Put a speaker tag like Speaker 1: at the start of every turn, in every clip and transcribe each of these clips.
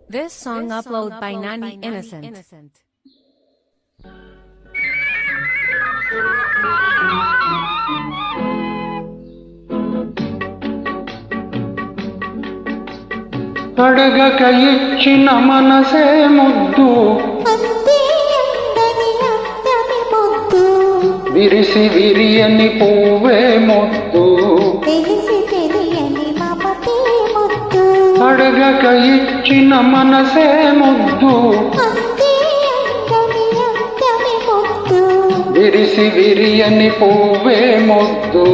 Speaker 1: This song uploaded by Nani Innocent.
Speaker 2: అడగక ఇచ్చిన మనసే ముద్దు విరిసి విరియని పువ్వే ముద్దు అడగక ఇచ్చిన మనసే ముద్దు విరిసి విరియని పువ్వే ముద్దు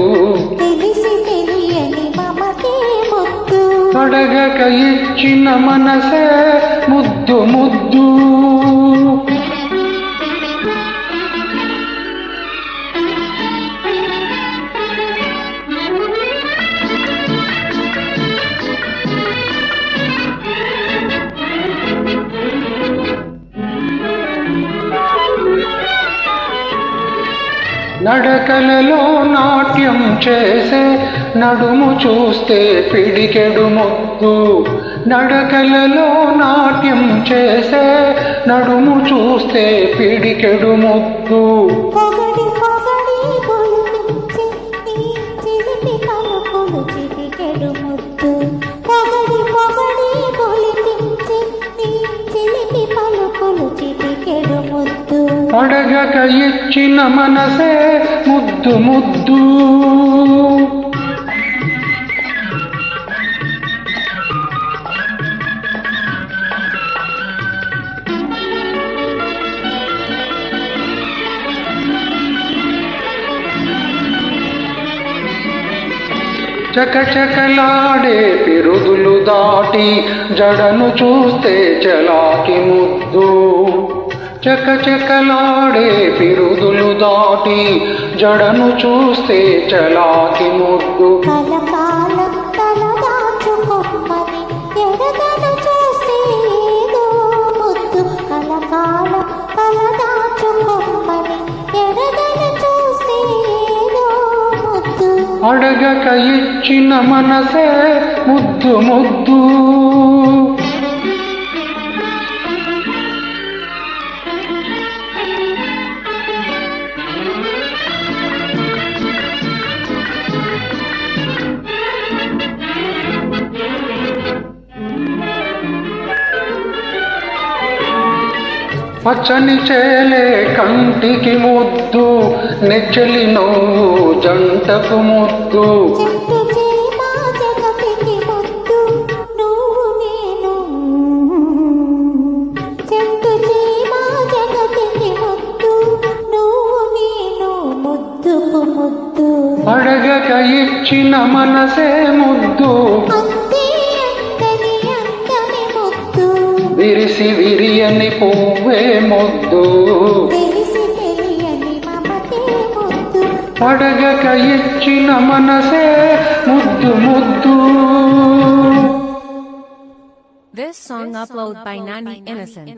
Speaker 2: అడగక ఇచ్చిన మనసే ముద్దు ముద్దు నడకలలో నాట్యం చేసే నడుము చూస్తే పిడికెడు ముద్దు నడకలలో నాట్యం చేసే నడుము చూస్తే పిడికెడు ముద్దు అడగక ఇచ్చిన మనసే ముద్దు ముద్దు చకచకలాడే పిరుదులు దాటి జడను చూస్తే చలాకి ముద్దు చకచకలాడే పిరుదులు దాటి జడను చూస్తే చలాకి ముద్దు అడగక ఇచ్చిన మనసే ముద్దు ముద్దు పచ్చని చేలే కంటికి ముద్దు నెచ్చలి నవ్వు జంటకు ముద్దు అడగక ఇచ్చిన మనసే ముద్దు విరిసి విరియని పువ్వే ముద్దు అడగక ఇచ్చిన మనసే ముద్దు ముద్దు.
Speaker 1: This song uploaded by Nani Innocent.